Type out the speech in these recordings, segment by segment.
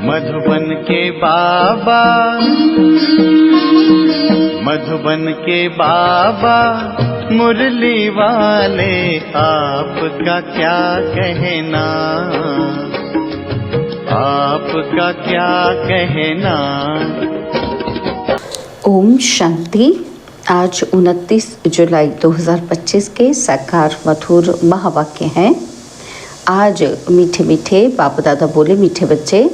मधुबन के बाबा, मधुबन के बाबा मुरली वाले, आपका क्या कहना, आपका क्या कहना। ओम शांति। आज 29 जुलाई 2025 के साकार मधुर महावाक्य हैं। आज मीठे मीठे बाप दादा बोले, मीठे बच्चे,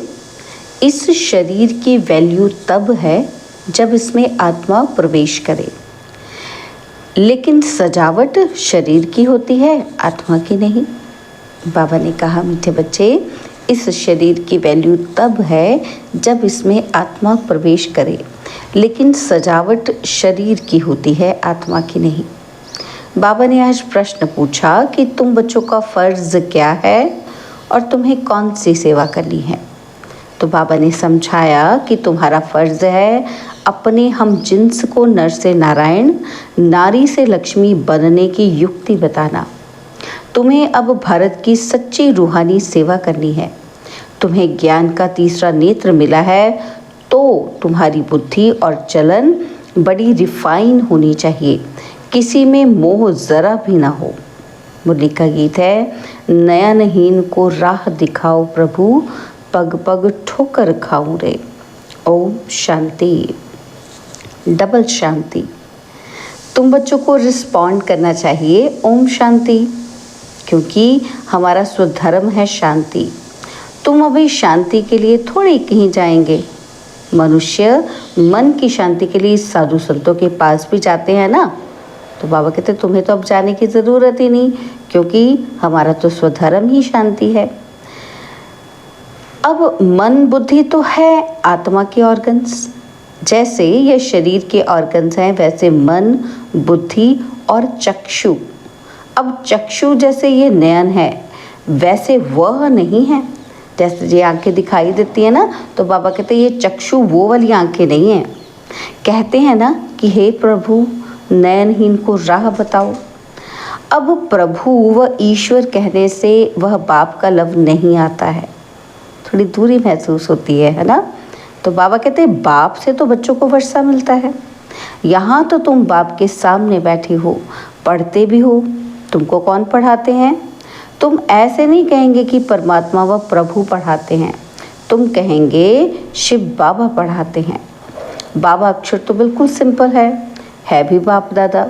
इस शरीर की वैल्यू तब है जब इसमें आत्मा प्रवेश करे, लेकिन सजावट शरीर की होती है, आत्मा की नहीं। बाबा ने कहा, मीठे बच्चे, इस शरीर की वैल्यू तब है जब इसमें आत्मा प्रवेश करे, लेकिन सजावट शरीर की होती है, आत्मा की नहीं। बाबा ने आज प्रश्न पूछा कि तुम बच्चों का फ़र्ज़ क्या है और तुम्हें कौन सी सेवा करनी है। तो बाबा ने समझाया कि तुम्हारा फ़र्ज़ है अपने हम जिन्स को नर से नारायण, नारी से लक्ष्मी बनने की युक्ति बताना। तुम्हें अब भारत की सच्ची रूहानी सेवा करनी है। तुम्हें ज्ञान का तीसरा नेत्र मिला है, तो तुम्हारी बुद्धि और चलन बड़ी रिफाइन होनी चाहिए, किसी में मोह ज़रा भी ना हो। मुरली का गीत है, नयनहीन को राह दिखाओ प्रभु, पग पग ठोकर खाऊं रे। ओम शांति। डबल शांति। तुम बच्चों को रिस्पॉन्ड करना चाहिए ओम शांति, क्योंकि हमारा स्वधर्म है शांति। तुम अभी शांति के लिए थोड़े कहीं जाएंगे। मनुष्य मन की शांति के लिए साधु संतों के पास भी जाते हैं ना। तो बाबा कहते तुम्हें तो अब जाने की ज़रूरत ही नहीं, क्योंकि हमारा तो स्वधर्म ही शांति है। अब मन बुद्धि तो है आत्मा के ऑर्गन्स। जैसे ये शरीर के ऑर्गन्स हैं, वैसे मन, बुद्धि और चक्षु। अब चक्षु जैसे ये नयन है, वैसे वह नहीं है। जैसे ये आंखें दिखाई देती है ना, तो बाबा कहते हैं ये चक्षु वो वाली आंखें नहीं हैं। कहते हैं ना कि हे प्रभु, नयनहीन को राह बताओ। अब प्रभु व ईश्वर कहने से वह बाप का लव नहीं आता है, थोड़ी दूरी महसूस होती है ना। तो बाबा कहते हैं बाप से तो बच्चों को वर्षा मिलता है। यहाँ तो तुम बाप के सामने बैठे हो, पढ़ते भी हो। तुमको कौन पढ़ाते हैं? तुम ऐसे नहीं कहेंगे कि परमात्मा व प्रभु पढ़ाते हैं, तुम कहेंगे शिव बाबा पढ़ाते हैं। बाबा अक्षर तो बिल्कुल सिंपल है भी बाप दादा।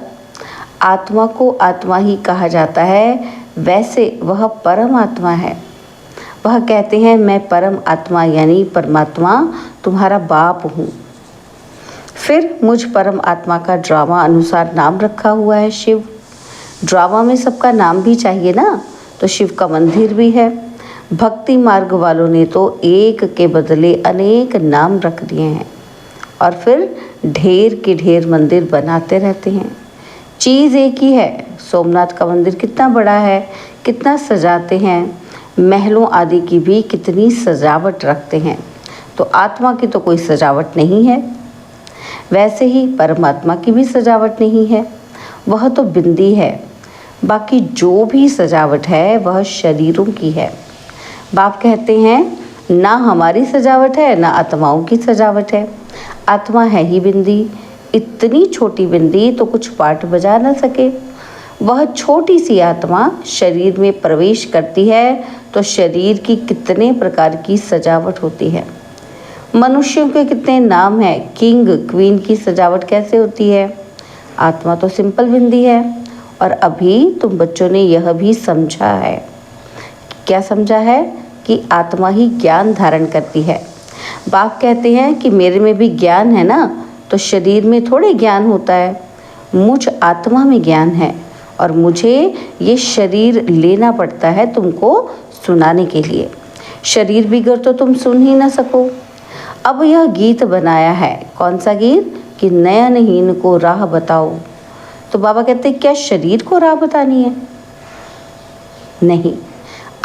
आत्मा को आत्मा ही कहा जाता है, वैसे वह परम आत्मा है। वह कहते हैं मैं परम आत्मा यानी परमात्मा तुम्हारा बाप हूँ। फिर मुझ परम आत्मा का ड्रामा अनुसार नाम रखा हुआ है शिव। ड्रामा में सबका नाम भी चाहिए ना, तो शिव का मंदिर भी है। भक्ति मार्ग वालों ने तो एक के बदले अनेक नाम रख दिए हैं और फिर ढेर के ढेर मंदिर बनाते रहते हैं। चीज़ एक ही है। सोमनाथ का मंदिर कितना बड़ा है, कितना सजाते हैं। महलों आदि की भी कितनी सजावट रखते हैं। तो आत्मा की तो कोई सजावट नहीं है, वैसे ही परमात्मा की भी सजावट नहीं है, वह तो बिंदी है। बाकी जो भी सजावट है वह शरीरों की है। बाप कहते हैं ना हमारी सजावट है ना आत्माओं की सजावट है। आत्मा है ही बिंदी, इतनी छोटी बिंदी तो कुछ पाठ बजा न सके। वह छोटी सी आत्मा शरीर में प्रवेश करती है तो शरीर की कितने प्रकार की सजावट होती है। मनुष्यों के कितने नाम हैं, किंग क्वीन की सजावट कैसे होती है। आत्मा तो सिंपल बिंदी है। और अभी तुम बच्चों ने यह भी समझा है, क्या समझा है, कि आत्मा ही ज्ञान धारण करती है। बाप कहते हैं कि मेरे में भी ज्ञान है ना, तो शरीर में थोड़े ज्ञान होता है। मुझ आत्मा में ज्ञान है और मुझे ये शरीर लेना पड़ता है तुमको सुनाने के लिए। शरीर बिगड़ तो तुम सुन ही ना सको। अब यह गीत बनाया है, कौन सा गीत, कि नयनहीन को राह बताओ। तो बाबा कहते हैं क्या शरीर को राह बतानी है? नहीं,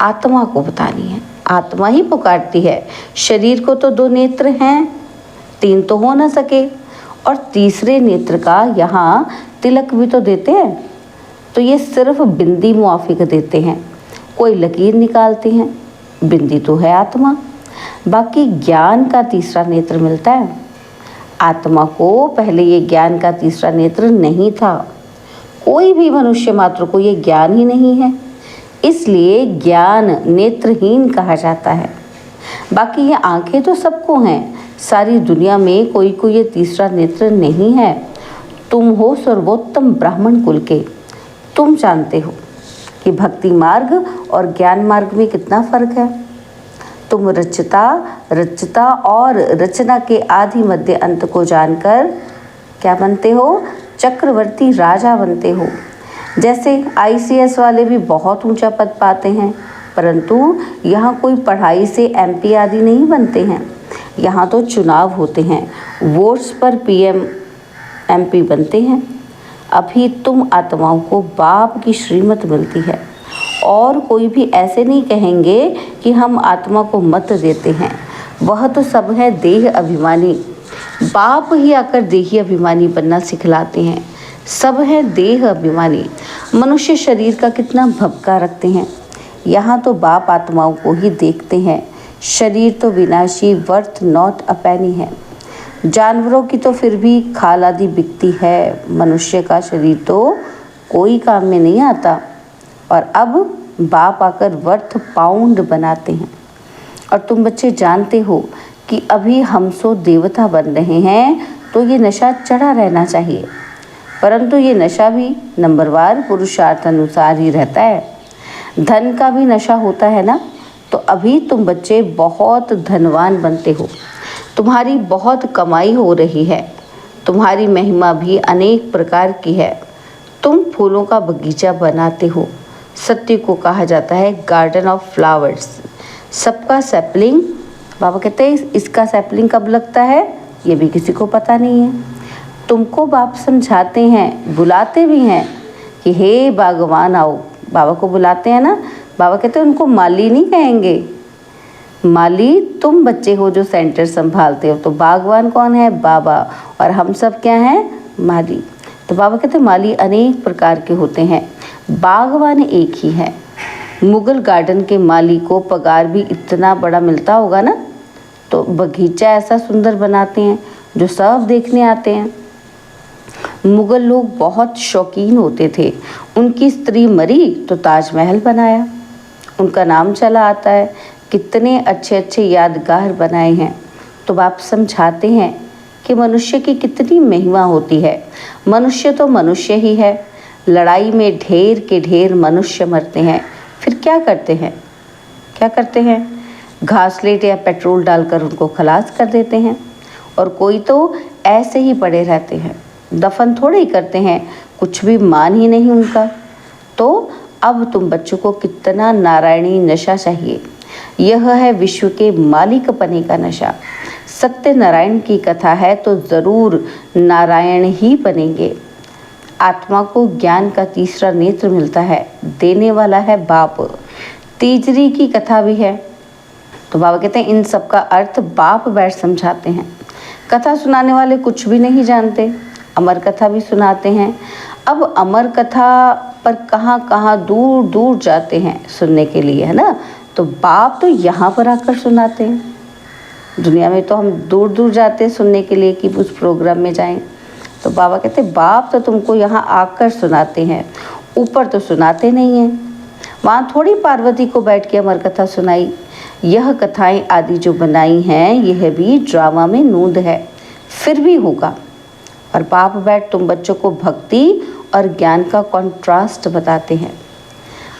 आत्मा को बतानी है। आत्मा ही पुकारती है। शरीर को तो 2 नेत्र हैं, 3 तो हो ना सके। और तीसरे नेत्र का यहाँ तिलक भी तो देते हैं, तो ये सिर्फ बिंदी मुआफिक देते हैं, कोई लकीर निकालते हैं। बिंदी तो है आत्मा। बाकी ज्ञान का तीसरा नेत्र मिलता है। आत्मा को पहले ये ज्ञान का तीसरा नेत्र नहीं था। कोई भी मनुष्य मात्र को ये ज्ञान ही नहीं है, इसलिए ज्ञान नेत्रहीन कहा जाता है। बाकी ये आंखें तो सबको हैं, सारी दुनिया में कोई को ये तीसरा नेत्र नहीं है। तुम हो सर्वोत्तम ब्राह्मण कुल के, तुम जानते हो कि भक्ति मार्ग और ज्ञान मार्ग में कितना फर्क है। तुम रचता और रचना के आदि मध्य अंत को जानकर क्या बनते हो? चक्रवर्ती राजा बनते हो। जैसे ICS वाले भी बहुत ऊंचा पद पाते हैं, परंतु यहाँ कोई पढ़ाई से MP आदि नहीं बनते हैं। यहाँ तो चुनाव होते हैं, वोट्स पर PM MP बनते हैं। अभी तुम आत्माओं को बाप की श्रीमत मिलती है, और कोई भी ऐसे नहीं कहेंगे कि हम आत्मा को मत देते हैं। वह तो सब है देह अभिमानी। बाप ही आकर देही अभिमानी बनना सिखलाते हैं। सब है देह अभिमानी। मनुष्य शरीर का कितना भपका रखते हैं। यहाँ तो बाप आत्माओं को ही देखते हैं। शरीर तो विनाशी, वर्थ नॉट अ पेनी है। जानवरों की तो फिर भी खाल आदि बिकती है, मनुष्य का शरीर तो कोई काम में नहीं आता। और अब बाप आकर वर्थ पाउंड बनाते हैं। और तुम बच्चे जानते हो कि अभी हम सो देवता बन रहे हैं, तो ये नशा चढ़ा रहना चाहिए, परंतु ये नशा भी नंबरवार पुरुषार्थ अनुसार ही रहता है। धन का भी नशा होता है ना। तो अभी तुम बच्चे बहुत धनवान बनते हो, तुम्हारी बहुत कमाई हो रही है, तुम्हारी महिमा भी अनेक प्रकार की है। तुम फूलों का बगीचा बनाते हो। सत्य को कहा जाता है गार्डन ऑफ फ्लावर्स। सबका सैपलिंग, बाबा कहते हैं इसका सैपलिंग कब लगता है ये भी किसी को पता नहीं है। तुमको बाप समझाते हैं, बुलाते भी हैं कि हे बागवान आओ। बाबा को बुलाते हैं ना, बाबा कहते हैं उनको माली नहीं कहेंगे। माली तुम बच्चे हो जो सेंटर संभालते हो, तो बागवान कौन है? बाबा। और हम सब क्या हैं? माली। तो बाबा कहते हैं माली अनेक प्रकार के होते हैं, बागवान एक ही है। मुगल गार्डन के माली को पगार भी इतना बड़ा मिलता होगा ना, तो बगीचा ऐसा सुंदर बनाते हैं जो सब देखने आते हैं। मुगल लोग बहुत शौकीन होते थे। उनकी स्त्री मरी तो ताजमहल बनाया, उनका नाम चला आता है। कितने अच्छे अच्छे यादगार बनाए हैं। तो बाप समझाते हैं कि मनुष्य की कितनी महिमा होती है। मनुष्य तो मनुष्य ही है। लड़ाई में ढेर के ढेर मनुष्य मरते हैं, फिर क्या करते हैं? क्या करते हैं? घासलेट या पेट्रोल डालकर उनको खलास कर देते हैं। और कोई तो ऐसे ही पड़े रहते हैं, दफन थोड़े ही करते हैं, कुछ भी मान ही नहीं उनका। तो अब तुम बच्चों को कितना नारायणी नशा चाहिए। यह है विश्व के मालिक पने का नशा। सत्यनारायण की कथा है तो ज़रूर नारायण ही बनेंगे। आत्मा को ज्ञान का तीसरा नेत्र मिलता है, देने वाला है बाप। तीजरी की कथा भी है। तो बाबा कहते हैं इन सब का अर्थ बाप बैठ समझाते हैं। कथा सुनाने वाले कुछ भी नहीं जानते, अमर कथा भी सुनाते हैं। अब अमर कथा पर कहाँ कहाँ दूर दूर जाते हैं सुनने के लिए, है ना। तो बाप तो यहाँ पर आकर सुनाते हैं। दुनिया में तो हम दूर दूर जाते हैं सुनने के लिए कि उस प्रोग्राम में जाएं, तो बाबा कहते बाप तो तुमको यहाँ आकर सुनाते हैं, ऊपर तो सुनाते नहीं हैं। वहाँ थोड़ी पार्वती को बैठ के अमर कथा सुनाई। यह कथाएं आदि जो बनाई हैं यह भी ड्रामा में नूंद है, फिर भी होगा। और बाप बैठ तुम बच्चों को भक्ति और ज्ञान का कॉन्ट्रास्ट बताते हैं।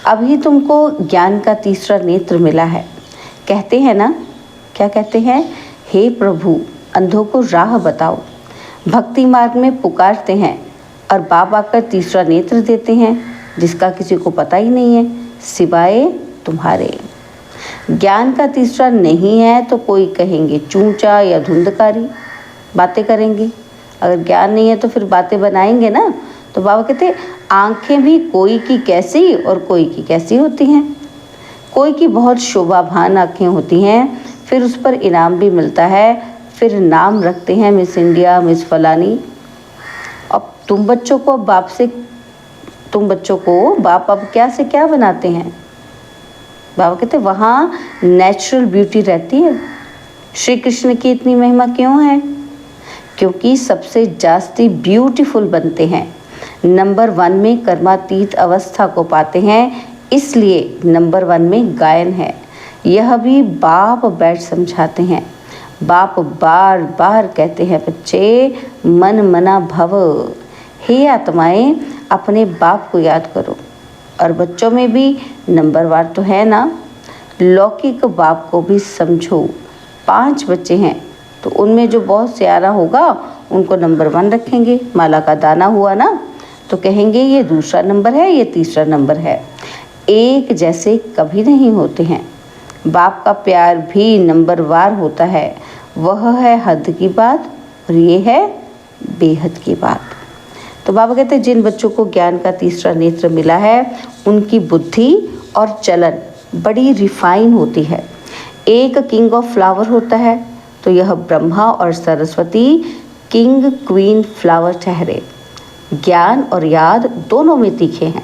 अभी तुमको ज्ञान का तीसरा नेत्र मिला है। कहते हैं ना, क्या कहते हैं? हे प्रभु अंधों को राह बताओ। भक्ति मार्ग में पुकारते हैं और बाप आकर तीसरा नेत्र देते हैं, जिसका किसी को पता ही नहीं है सिवाय तुम्हारे। ज्ञान का तीसरा नहीं है तो कोई कहेंगे चूंचा या धुंधकारी बातें करेंगे। अगर ज्ञान नहीं है तो फिर बातें बनाएंगे ना। तो बाबा कहते आंखें भी कोई की कैसी और कोई की कैसी होती हैं। कोई की बहुत शोभाभान आंखें होती हैं, फिर उस पर इनाम भी मिलता है, फिर नाम रखते हैं मिस इंडिया, मिस फलानी। अब तुम बच्चों को बाप अब क्या से क्या बनाते हैं? बाबा कहते वहाँ नेचुरल ब्यूटी रहती है। श्री कृष्ण की इतनी महिमा क्यों है? क्योंकि सबसे जास्ती ब्यूटीफुल बनते हैं, नंबर 1 में कर्मातीत अवस्था को पाते हैं, इसलिए नंबर 1 में गायन है। यह भी बाप बैठ समझाते हैं। बाप बार बार कहते हैं, बच्चे मन मना भव, हे आत्माएं अपने बाप को याद करो। और बच्चों में भी नंबरवार तो है ना, लौकिक बाप को भी समझो। 5 बच्चे हैं तो उनमें जो बहुत सियारा होगा उनको नंबर 1 रखेंगे। माला का दाना हुआ ना तो कहेंगे ये दूसरा नंबर है, ये तीसरा नंबर है। एक जैसे कभी नहीं होते हैं। बाप का प्यार भी नंबरवार होता है, वह है हद की बात और ये है बेहद की बात। तो बाबा कहते हैं जिन बच्चों को ज्ञान का तीसरा नेत्र मिला है उनकी बुद्धि और चलन बड़ी रिफाइन होती है। एक किंग ऑफ फ्लावर होता है तो यह ब्रह्मा और सरस्वती किंग क्वीन फ्लावर ठहरे। ज्ञान और याद दोनों में तीखे हैं।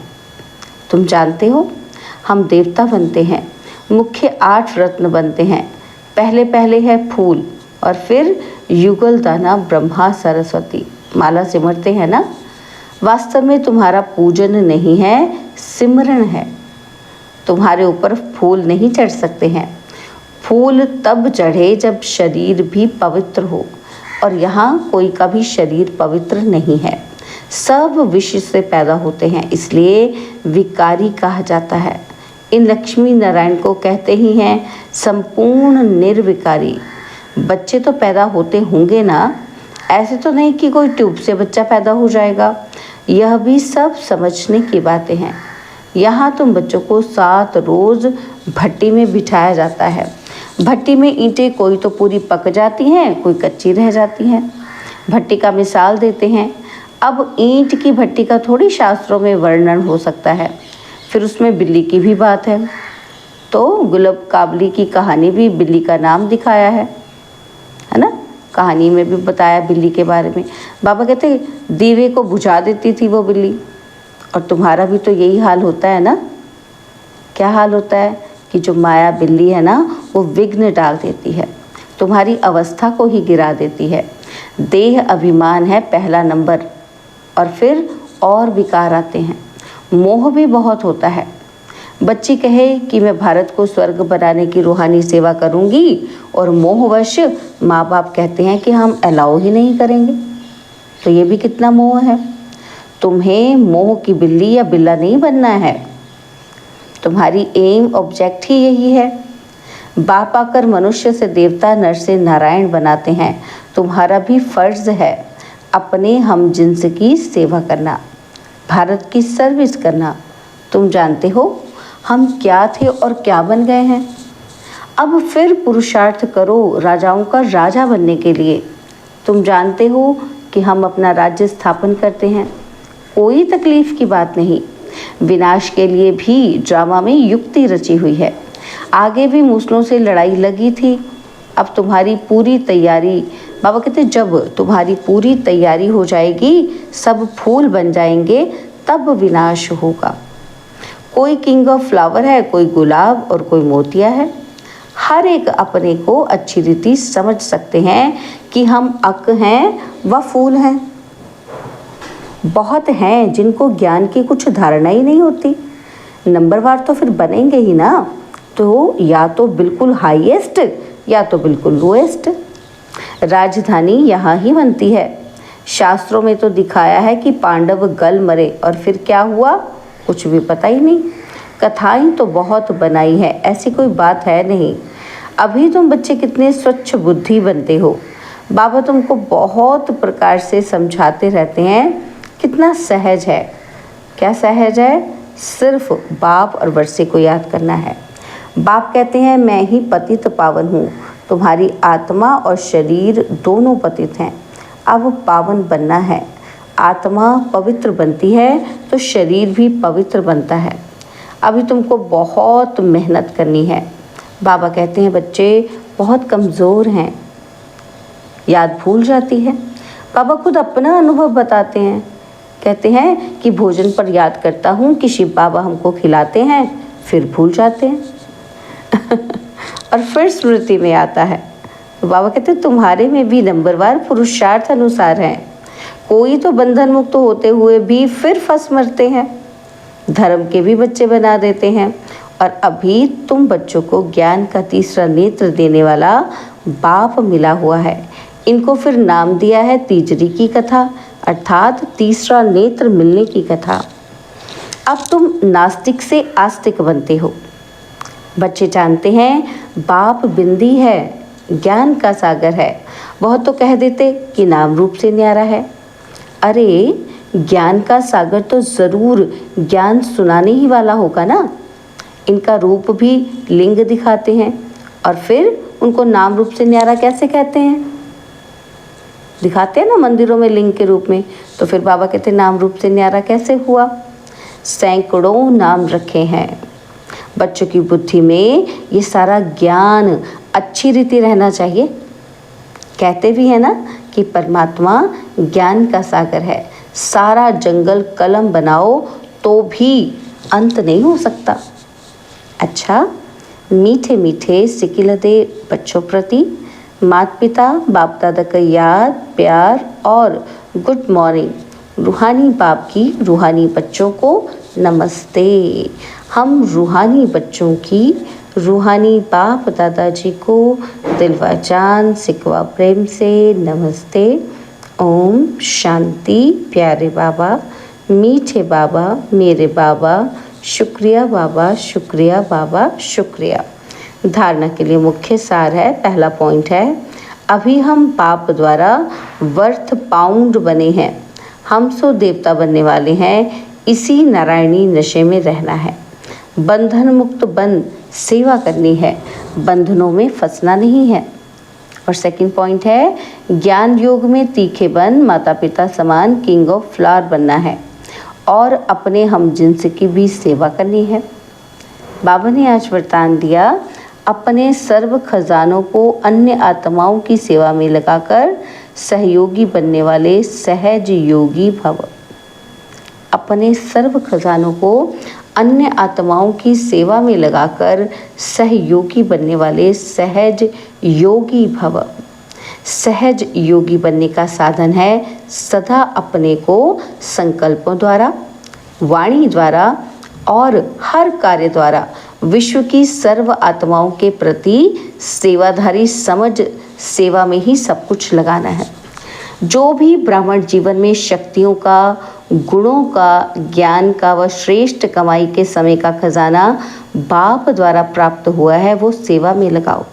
तुम जानते हो हम देवता बनते हैं, मुख्य 8 रत्न बनते हैं। पहले पहले है फूल और फिर युगल दाना ब्रह्मा सरस्वती, माला सिमरते हैं ना। वास्तव में तुम्हारा पूजन नहीं है, सिमरन है। तुम्हारे ऊपर फूल नहीं चढ़ सकते हैं। फूल तब चढ़े जब शरीर भी पवित्र हो, और यहाँ कोई का भी शरीर पवित्र नहीं है। सब विष से पैदा होते हैं, इसलिए विकारी कहा जाता है। इन लक्ष्मी नारायण को कहते ही हैं संपूर्ण निर्विकारी। बच्चे तो पैदा होते होंगे ना, ऐसे तो नहीं कि कोई ट्यूब से बच्चा पैदा हो जाएगा। यह भी सब समझने की बातें हैं। यहाँ तुम बच्चों को 7 रोज़ भट्टी में बिठाया जाता है। भट्टी में ईंटें कोई तो पूरी पक जाती हैं, कोई कच्ची रह जाती हैं। भट्टी का मिसाल देते हैं। अब ईंट की भट्टी का थोड़ी शास्त्रों में वर्णन हो सकता है। फिर उसमें बिल्ली की भी बात है, तो गुलब काबली की कहानी भी बिल्ली का नाम दिखाया है ना। कहानी में भी बताया बिल्ली के बारे में। बाबा कहते दीवे को बुझा देती थी वो बिल्ली, और तुम्हारा भी तो यही हाल होता है ना। क्या हाल होता है कि जो माया बिल्ली है ना वो विघ्न डाल देती है, तुम्हारी अवस्था को ही गिरा देती है। देह अभिमान है पहला नंबर, और फिर और विकार आते हैं। मोह भी बहुत होता है। बच्ची कहे कि मैं भारत को स्वर्ग बनाने की रूहानी सेवा करूंगी, और मोहवश माँ बाप कहते हैं कि हम अलाउ ही नहीं करेंगे। तो ये भी कितना मोह है। तुम्हें मोह की बिल्ली या बिल्ला नहीं बनना है। तुम्हारी एम ऑब्जेक्ट ही यही है। बाप आकर मनुष्य से देवता, नर से नारायण बनाते हैं। तुम्हारा भी फर्ज है अपने हम जिन्स की सेवा करना, भारत की सर्विस करना। तुम जानते हो हम क्या थे और क्या बन गए हैं। अब फिर पुरुषार्थ करो राजाओं का राजा बनने के लिए। तुम जानते हो कि हम अपना राज्य स्थापन करते हैं, कोई तकलीफ की बात नहीं। विनाश के लिए भी ड्रामा में युक्ति रची हुई है। आगे भी मूसलों से लड़ाई लगी थी। अब तुम्हारी पूरी तैयारी, बाबा कहते जब तुम्हारी पूरी तैयारी हो जाएगी, सब फूल बन जाएंगे, तब विनाश होगा। कोई किंग ऑफ फ्लावर है, कोई गुलाब और कोई मोतिया है। हर एक अपने को अच्छी रीति समझ सकते हैं कि हम अक हैं व फूल हैं। बहुत हैं जिनको ज्ञान की कुछ धारणा ही नहीं होती। नंबरवार तो फिर बनेंगे ही ना, तो या तो बिल्कुल हाईएस्ट या तो बिल्कुल लोएस्ट। राजधानी यहाँ ही बनती है। शास्त्रों में तो दिखाया है कि पांडव गल मरे, और फिर क्या हुआ कुछ भी पता ही नहीं। कथाएं तो बहुत बनाई है, ऐसी कोई बात है नहीं। अभी तुम बच्चे कितने स्वच्छ बुद्धि बनते हो। बाबा तुमको बहुत प्रकार से समझाते रहते हैं, कितना सहज है। क्या सहज है? सिर्फ बाप और वर्षे को याद करना है। बाप कहते हैं मैं ही पतित पावन हूँ। तुम्हारी आत्मा और शरीर दोनों पतित हैं, अब पावन बनना है। आत्मा पवित्र बनती है तो शरीर भी पवित्र बनता है। अभी तुमको बहुत मेहनत करनी है। बाबा कहते हैं बच्चे बहुत कमज़ोर हैं, याद भूल जाती है। बाबा खुद अपना अनुभव बताते हैं, कहते हैं कि भोजन पर याद करता हूँ कि शिव बाबा हमको खिलाते हैं, फिर भूल जाते हैं। और फिर स्मृति में आता है। तो बाबा कहते हैं तुम्हारे में भी नंबरवार पुरुषार्थ अनुसार है। कोई तो बंधन मुक्त होते हुए भी फिर फंस मरते हैं, धर्म के भी बच्चे बना देते हैं। और अभी तुम बच्चों को ज्ञान का तीसरा नेत्र देने वाला बाप मिला हुआ है। इनको फिर नाम दिया है तीजरी की कथा, अर्थात तीसरा नेत्र मिलने की कथा। अब तुम नास्तिक से आस्तिक बनते हो। बच्चे जानते हैं बाप बिंदी है, ज्ञान का सागर है। बहुत तो कह देते कि नाम रूप से न्यारा है। अरे ज्ञान का सागर तो ज़रूर ज्ञान सुनाने ही वाला होगा ना। इनका रूप भी लिंग दिखाते हैं और फिर उनको नाम रूप से न्यारा कैसे कहते हैं? दिखाते हैं ना मंदिरों में लिंग के रूप में। तो फिर बाबा कहते हैं नाम रूप से न्यारा कैसे हुआ? सैकड़ों नाम रखे हैं। बच्चों की बुद्धि में ये सारा ज्ञान अच्छी रीति रहना चाहिए। कहते भी है ना कि परमात्मा ज्ञान का सागर है। सारा जंगल कलम बनाओ तो भी अंत नहीं हो सकता। अच्छा, मीठे मीठे सिकिलदे बच्चों प्रति माता पिता बाप दादा का याद प्यार और गुड मॉर्निंग। रूहानी बाप की रूहानी बच्चों को नमस्ते। हम रूहानी बच्चों की रूहानी बाप दादाजी को दिलवा जान सिकवा प्रेम से नमस्ते। ओम शांति। प्यारे बाबा, मीठे बाबा, मेरे बाबा, शुक्रिया बाबा, शुक्रिया बाबा, शुक्रिया। धारणा के लिए मुख्य सार है। पहला पॉइंट है, अभी हम बाप द्वारा वर्थ पाउंड बने हैं। हम सो देवता बनने वाले हैं। इसी नारायणी नशे में रहना है। बंधन मुक्त बन सेवा करनी है, बंधनों में फंसना नहीं है। और सेकंड पॉइंट है, ज्ञान योग में तीखे बन माता पिता समान किंग ऑफ फ्लावर बनना है और अपने हम जिन्स की भी सेवा करनी है। बाबा ने आज वरदान दिया, अपने सर्व खजानों को अन्य आत्माओं की सेवा में लगाकर सहयोगी बनने वाले सहज योगी भव। अपने सर्व खजानों को अन्य आत्माओं की सेवा में लगाकर सहयोगी बनने वाले सहज योगी भव। सहज योगी बनने का साधन है सदा अपने को संकल्पों द्वारा, वाणी द्वारा और हर कार्य द्वारा विश्व की सर्व आत्माओं के प्रति सेवाधारी समझ सेवा में ही सब कुछ लगाना है। जो भी ब्राह्मण जीवन में शक्तियों का, गुणों का, ज्ञान का व श्रेष्ठ कमाई के समय का खजाना बाप द्वारा प्राप्त हुआ है वो सेवा में लगाओ,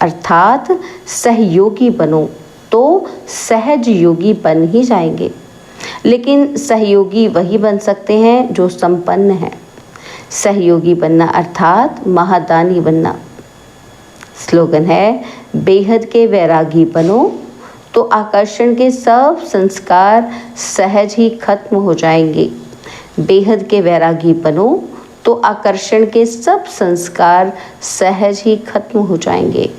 अर्थात सहयोगी बनो तो सहज योगी बन ही जाएंगे। लेकिन सहयोगी वही बन सकते हैं जो संपन्न है। सहयोगी बनना अर्थात महादानी बनना। स्लोगन है, बेहद के वैरागी बनो तो आकर्षण के सब संस्कार सहज ही खत्म हो जाएंगे। बेहद के वैरागी बनो तो आकर्षण के सब संस्कार सहज ही खत्म हो जाएंगे।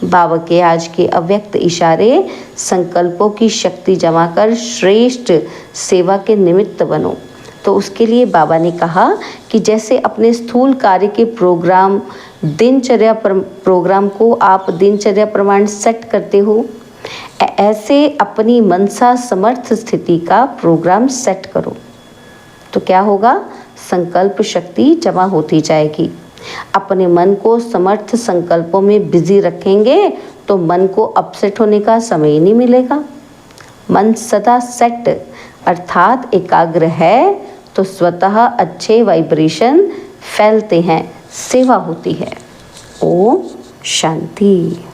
बाबा के आज के अव्यक्त इशारे संकल्पों की शक्ति जमा कर श्रेष्ठ सेवा के निमित्त बनो। तो उसके लिए बाबा ने कहा कि जैसे अपने स्थूल कार्य के प्रोग्राम दिनचर्या प्रोग्राम को आप दिनचर्या प्रमाण सेट करते हो, ऐसे अपनी मनसा समर्थ स्थिति का प्रोग्राम सेट करो। तो क्या होगा? संकल्प शक्ति जमा होती जाएगी। अपने मन को समर्थ संकल्पों में बिजी रखेंगे तो मन को अपसेट होने का समय ही नहीं मिलेगा। मन सदा सेट अर्थात एकाग्र है तो स्वतः अच्छे वाइब्रेशन फैलते हैं, सेवा होती है। ओम शांति।